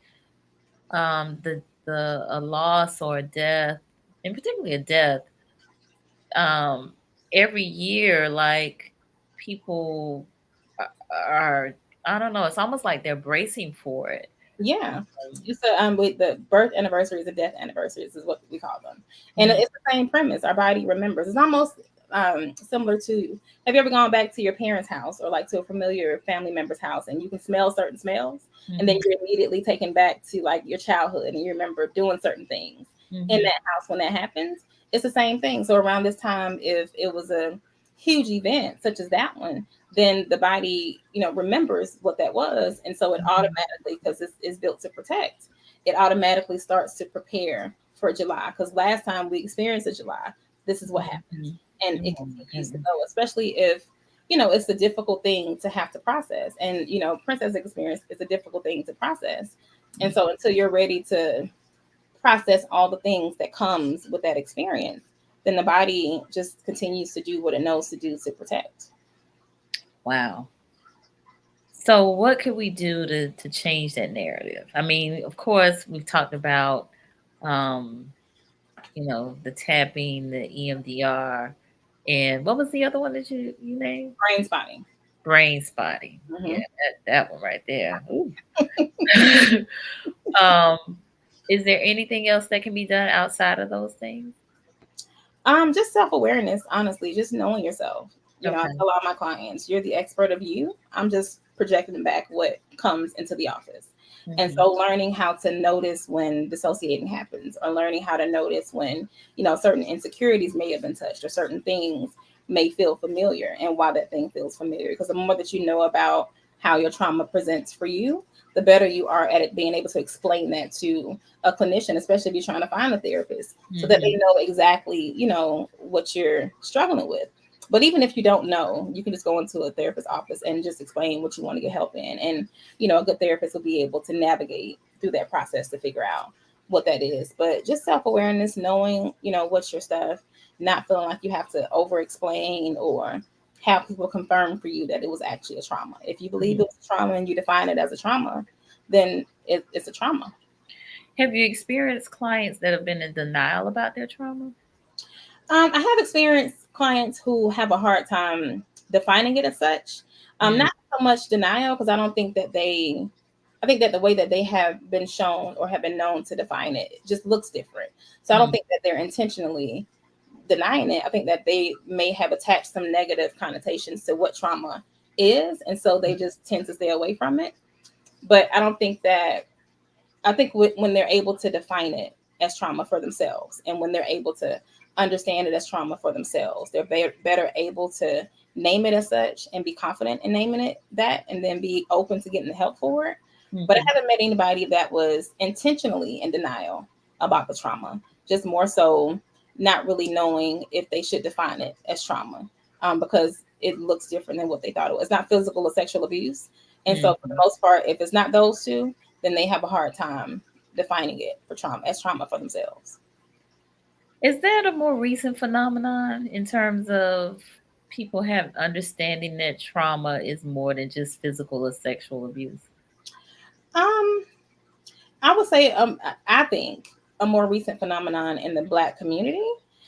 a loss or a death, and particularly a death, um, every year, like people are, I don't know, it's almost like they're bracing for it. Yeah. It's with the birth anniversaries and death anniversaries is what we call them. And it's the same premise. Our body remembers. It's almost similar to, have you ever gone back to your parents' house or like to a familiar family member's house and you can smell certain smells, and then you're immediately taken back to like your childhood and you remember doing certain things in that house when that happens? It's the same thing. So around this time, if it was a huge event such as that one, then the body, remembers what that was. And so it automatically, because it's built to protect, it automatically starts to prepare for July. Because last time we experienced a July, this is what happened. And it continues to go, especially if, it's a difficult thing to have to process. And, Princess experience is a difficult thing to process. And so until you're ready to process all the things that comes with that experience, then the body just continues to do what it knows to do to protect. Wow. So what could we do to change that narrative? I mean, of course, we've talked about, the tapping, the EMDR, and what was the other one that you named? Brain spotting. Brain spotting. Yeah, that one right there. Is there anything else that can be done outside of those things? Just self-awareness, honestly, just knowing yourself. I Okay. tell all my clients, you're the expert of you. I'm just projecting back what comes into the office. And Mhm. so learning how to notice when dissociating happens, or learning how to notice when, certain insecurities may have been touched, or certain things may feel familiar, and why that thing feels familiar. Because the more that you know about how your trauma presents for you, the better you are at it being able to explain that to a clinician, especially if you're trying to find a therapist, so that they Mhm. know exactly, what you're struggling with. But even if you don't know, you can just go into a therapist's office and just explain what you want to get help in. And, a good therapist will be able to navigate through that process to figure out what that is. But just self-awareness, knowing, what's your stuff, not feeling like you have to over explain or have people confirm for you that it was actually a trauma. If you believe Mhm. it was a trauma and you define it as a trauma, then it's a trauma. Have you experienced clients that have been in denial about their trauma? I have experienced clients who have a hard time defining it as such. Mm. Not so much denial, because I think that the way that they have been shown or have been known to define it just looks different. So I don't Mm. think that they're intentionally denying it. I think that they may have attached some negative connotations to what trauma is. And so they just tend to stay away from it. But I think when they're able to define it as trauma for themselves, and when they're able to understand it as trauma for themselves, they're better able to name it as such and be confident in naming it that, and then be open to getting the help for it. But I Mhm. haven't met anybody that was intentionally in denial about the trauma, just more so not really knowing if they should define it as trauma, because it looks different than what they thought it was. It's not physical or sexual abuse. And so, for the Mhm. most part, if it's not those two, then they have a hard time defining it for trauma as trauma for themselves. Is that a more recent phenomenon in terms of people have understanding that trauma is more than just physical or sexual abuse? Um, I would say, I think a more recent phenomenon in the Black community,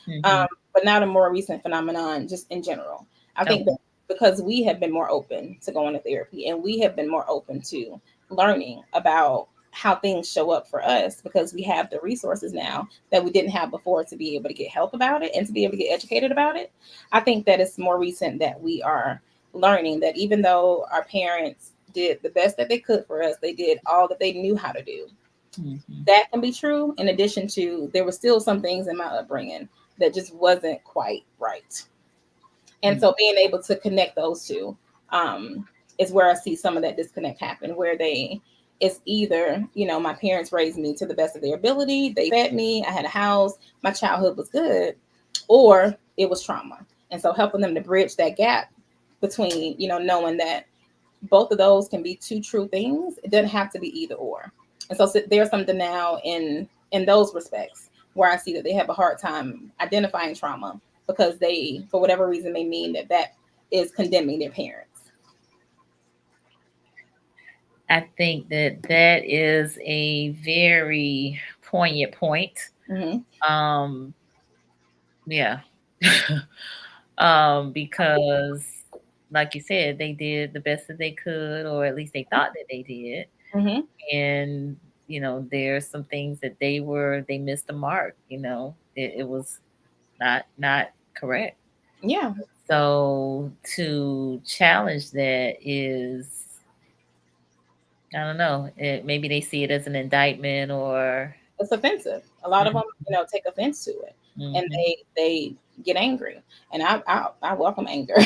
Mhm. but not a more recent phenomenon just in general. I think that Okay. because we have been more open to going to therapy, and we have been more open to learning about how things show up for us, because we have the resources now that we didn't have before to be able to get help about it and to be able to get educated about it. I think that it's more recent that we are learning that even though our parents did the best that they could for us, they did all that they knew how to do. Mhm. That can be true, in addition to there were still some things in my upbringing that just wasn't quite right. And Mm. so being able to connect those two, um, is where I see some of that disconnect happen, where it's either, my parents raised me to the best of their ability, they fed me, I had a house, my childhood was good, or it was trauma. And so helping them to bridge that gap between, knowing that both of those can be two true things. It doesn't have to be either or. And so there's something now in those respects where I see that they have a hard time identifying trauma, because they, for whatever reason, may mean that is condemning their parents. I think that that is a very poignant point. Hmm. Um, yeah. Because like you said, they did the best that they could, or at least they thought that they did. Hmm. And, there's some things that they missed the mark, it was not correct. Yeah, So to challenge that is, I don't know, maybe they see it as an indictment or. it's offensive. A lot of them, take offense to it, and Mm-hmm. they get angry. And I welcome anger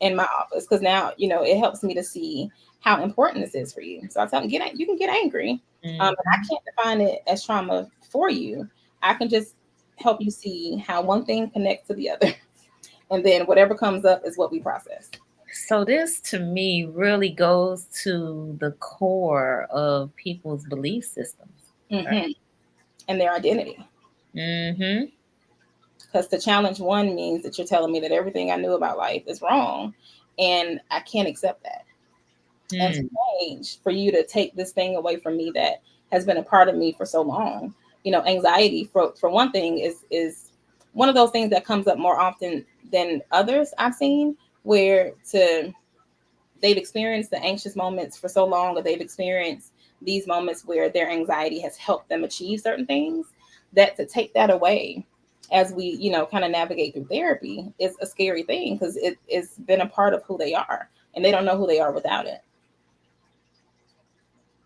in my office, because now it helps me to see how important this is for you. So I tell them, you can get angry, and I Mm-hmm. can't define it as trauma for you. I can just help you see how one thing connects to the other, and then whatever comes up is what we process. So this to me really goes to the core of people's belief systems. Hmm. And their identity. Mm-hmm. Because to challenge one means that you're telling me that everything I knew about life is wrong, and I can't accept that. And to Mm. change, for you to take this thing away from me that has been a part of me for so long. Anxiety, for one thing, is one of those things that comes up more often than others I've seen, where to they've experienced the anxious moments for so long, or they've experienced these moments where their anxiety has helped them achieve certain things, that to take that away as we, kind of navigate through therapy, is a scary thing because it's been a part of who they are, and they don't know who they are without it.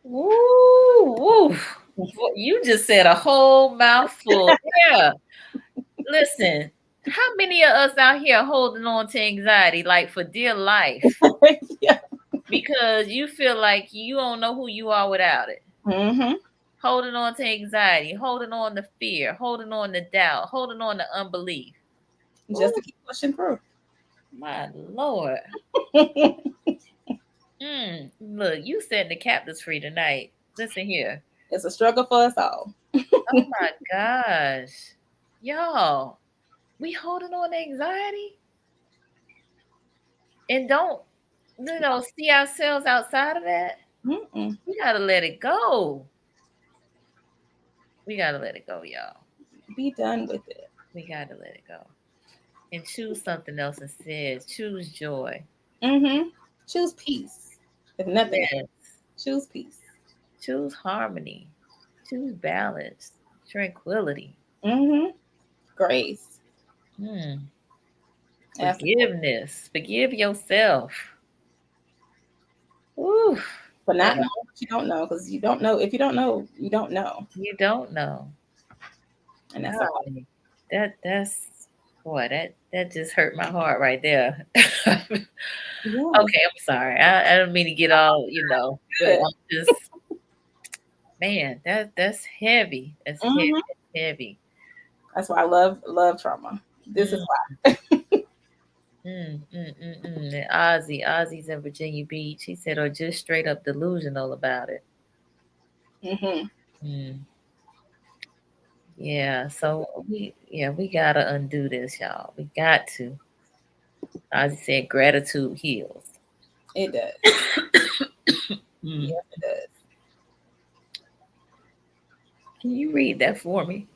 Woo, woo. You just said a whole mouthful. Yeah. Listen, how many of us out here holding on to anxiety like for dear life? Yeah. Because you feel like you don't know who you are without it. Mm-hmm. Holding on to anxiety, holding on to fear, holding on to doubt, holding on to unbelief. Just to keep pushing through. My Lord. Look, you setting the captives free tonight. Listen here. It's a struggle for us all. Oh my gosh. Y'all, we holding on to anxiety and don't, see ourselves outside of that. Mm-mm. We got to let it go. We got to let it go, y'all. Be done with it. We got to let it go. And choose something else instead. Choose joy. Mm-hmm. Choose peace. If nothing Yes. else, choose peace. Choose harmony. Choose balance. Tranquility. Mm-hmm. Grace. Forgiveness. Forgive yourself. Ooh. But not knowing what you don't know, because you don't know. If you don't know, you don't know. You don't know. And that's that's boy, that just hurt my heart right there. Yes. Okay, I'm sorry. I don't mean to get all, but I'm just, man, that's heavy. That's heavy. Mhm. That's heavy. That's why I love trauma. This is why. And Ozzy's in Virginia Beach. He said, or just straight up delusional about it. Mm-hmm. Yeah, so we gotta undo this, y'all. We got to. Ozzy said, gratitude heals. It does. Yes, it does. Can you read that for me?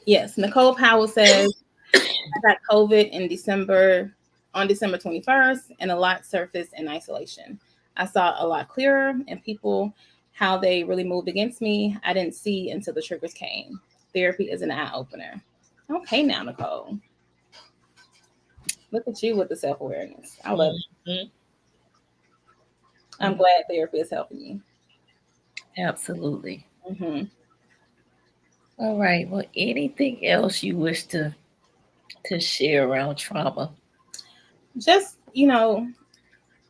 Yes. Nicole Powell says, I got COVID on December 21st, and a lot surfaced in isolation. I saw a lot clearer, and people, how they really moved against me, I didn't see until the triggers came. Therapy is an eye opener. Okay, now, Nicole. Look at you with the self-awareness. I love it. I'm glad therapy is helping you. Absolutely. Mm-hmm. All right. Well, anything else you wish to share around trauma? Just,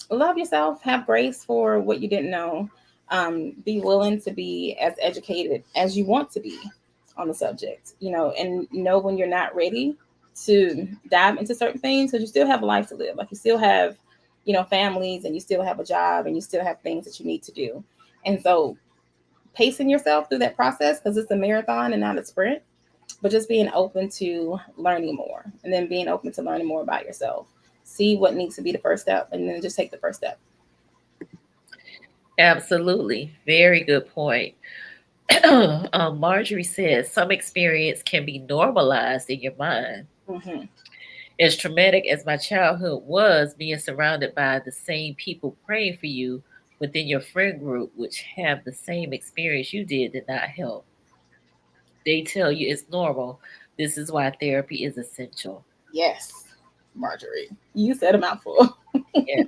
love yourself, have grace for what you didn't know. Be willing to be as educated as you want to be on the subject, and know when you're not ready to dive into certain things, because you still have a life to live. Like, you still have, families, and you still have a job, and you still have things that you need to do. And so pacing yourself through that process, because it's a marathon and not a sprint, but just being open to learning more, and then being open to learning more about yourself. See what needs to be the first step, and then just take the first step. Absolutely. Very good point. Marjorie says some experience can be normalized in your mind. Mm-hmm. As traumatic as my childhood was, being surrounded by the same people praying for you within your friend group, which have the same experience you did not help. They tell you it's normal. This is why therapy is essential. Yes, Marjorie, you said a mouthful. Yeah.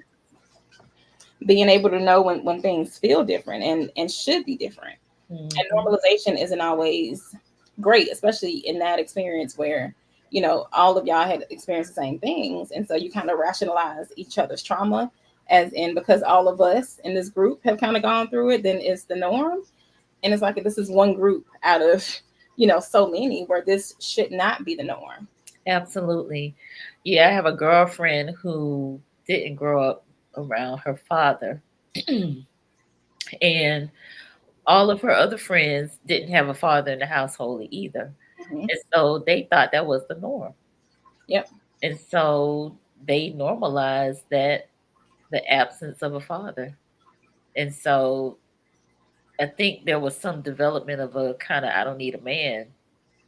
Being able to know when things feel different and should be different. Mm-hmm. And normalization isn't always great, especially in that experience where, all of y'all had experienced the same things. And so you kind of rationalize each other's trauma, as in, because all of us in this group have kind of gone through it, then it's the norm. And it's like, this is one group out of, so many, where this should not be the norm. Absolutely. Yeah, I have a girlfriend who didn't grow up around her father. And all of her other friends didn't have a father in the household either. Mm-hmm. And so they thought that was the norm. Yep. And so they normalized that, the absence of a father. And so I think there was some development of a kind of, I don't need a man,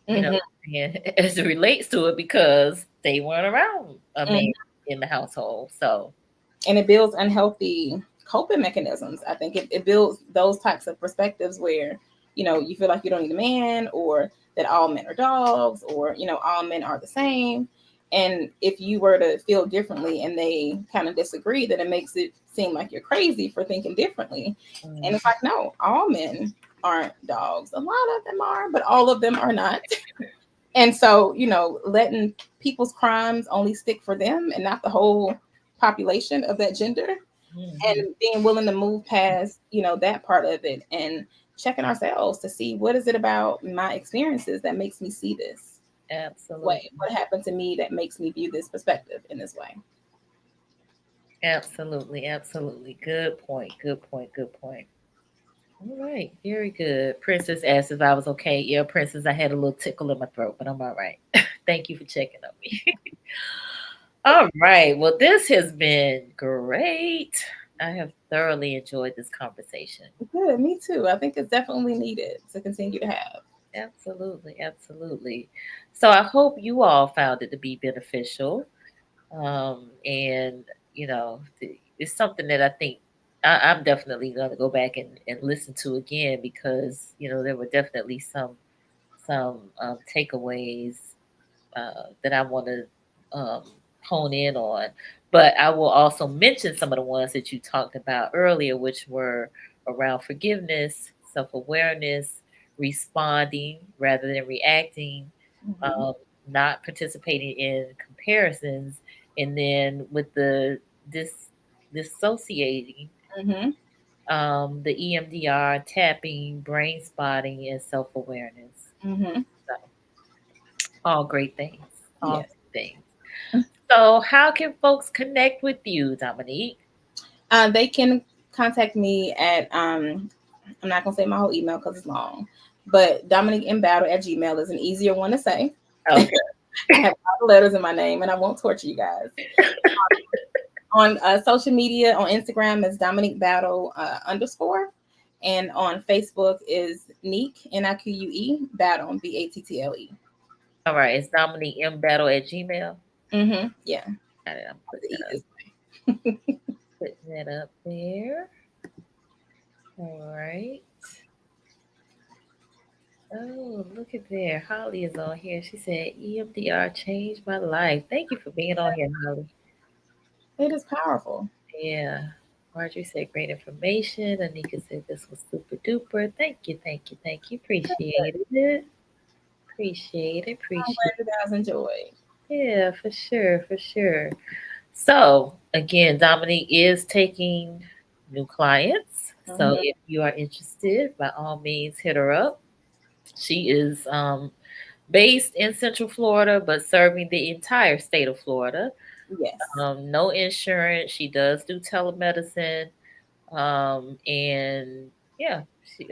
as it relates to it, because they weren't around a man in the household. So, and it builds unhealthy coping mechanisms. I think it builds those types of perspectives where, you feel like you don't need a man, or that all men are dogs, or all men are the same. And if you were to feel differently and they kind of disagree, then it makes it seem like you're crazy for thinking differently. And it's like, no, all men aren't dogs. A lot of them are, but all of them are not. And so, letting people's crimes only stick for them and not the whole population of that gender, and being willing to move past, that part of it, and checking ourselves to see what is it about my experiences that makes me see this way. Absolutely. What happened to me that makes me view this perspective in this way? Absolutely. Absolutely. Good point. Good point. Good point. All right. Very good. Princess asked if I was okay. Yeah, Princess, I had a little tickle in my throat, but I'm all right. Thank you for checking on me. All right. Well, this has been great. I have thoroughly enjoyed this conversation. Good, me too. I think it's definitely needed to continue to have. Absolutely. Absolutely. So I hope you all found it to be beneficial. And, it's something that I think I'm definitely going to go back and listen to again because, there were definitely some takeaways that I want to hone in on. But I will also mention some of the ones that you talked about earlier, which were around forgiveness, self awareness, responding rather than reacting, Mm-hmm. um, not participating in comparisons, and then with the dissociating, Mm-hmm. the EMDR, tapping, brain spotting, and self awareness. Mm-hmm. So, all great things. All Yes. great things. So, how can folks connect with you, Dominique? They can contact me at I'm not gonna say my whole email because it's long, but Dominique M Battle at Gmail is an easier one to say. Okay. I have a lot of letters in my name, and I won't torture you guys. On social media, on Instagram is Dominique Battle _ and on Facebook is Nique Nique Battle Battle. All right. It's Dominique M Battle at Gmail. Yeah, Got it. I'm the easiest. putting that up there. All right. Oh, look at there. Holly is on here. She said EMDR changed my life. Thank you for being on here, Holly. It is powerful. Yeah. Marjorie said great information. Anika said this was super duper. Thank you, thank you, thank you. Appreciate it. Appreciate it. I'm Appreciate glad you guys enjoyed. Yeah, for sure, for sure. So again, Dominique is taking new clients. So Mhm. if you are interested, by all means, hit her up. She is based in Central Florida, but serving the entire state of Florida. Yes. No insurance. She does do telemedicine, and yeah, she's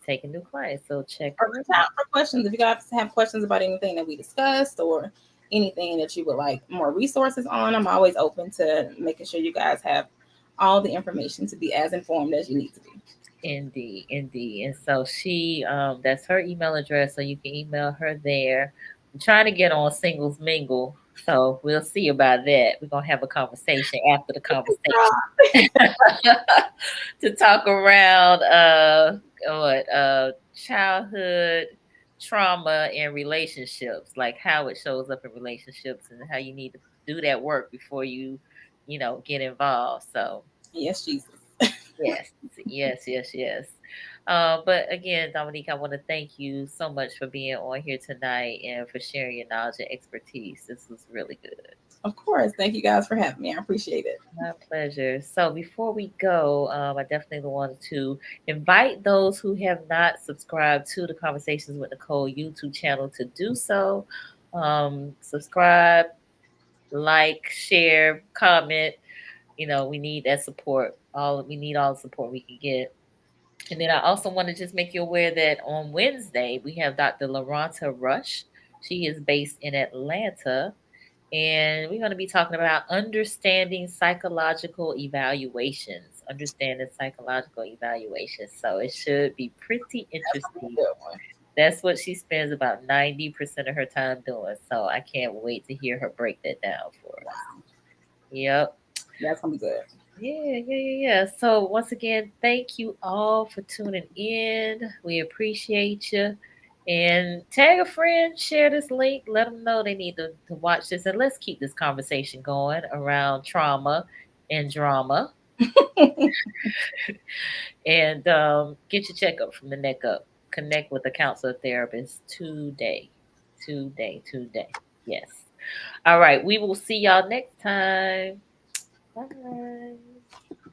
taking new clients. So check Or her reach out for questions if you guys have questions about anything that we discussed, or anything that you would like more resources on. I'm always open to making sure you guys have all the information to be as informed as you need to be. Indeed, indeed. And so that's her email address, so you can email her there. I'm trying to get on Singles Mingle, so we'll see about that. We're gonna have a conversation after the conversation to talk around childhood trauma and relationships, like how it shows up in relationships and how you need to do that work before you get involved. So Yes, Jesus. yes, yes, yes, yes. But again, Dominique, I want to thank you so much for being on here tonight and for sharing your knowledge and expertise. This was really good. Of course. Thank you guys for having me. I appreciate it. My pleasure. So before we go, I definitely wanted to invite those who have not subscribed to the Conversations with Nicole YouTube channel to do so. Subscribe, like, share, comment. We need that support. We need all the support we can get. And then I also want to just make you aware that on Wednesday we have Dr. Laronta Rush. She is based in Atlanta, and we're going to be talking about understanding psychological evaluations. Understanding psychological evaluations. So it should be pretty interesting. Good one. That's what she spends about 90% of her time doing. So I can't wait to hear her break that down for us. Yep. That's gonna be good. Yeah. So once again, thank you all for tuning in. We appreciate you. And tag a friend, share this link, let them know they need to watch this, and let's keep this conversation going around trauma and drama. And get your checkup from the neck up. Connect with a counselor therapist today. Today. Yes. All right. We will see y'all next time. Bye.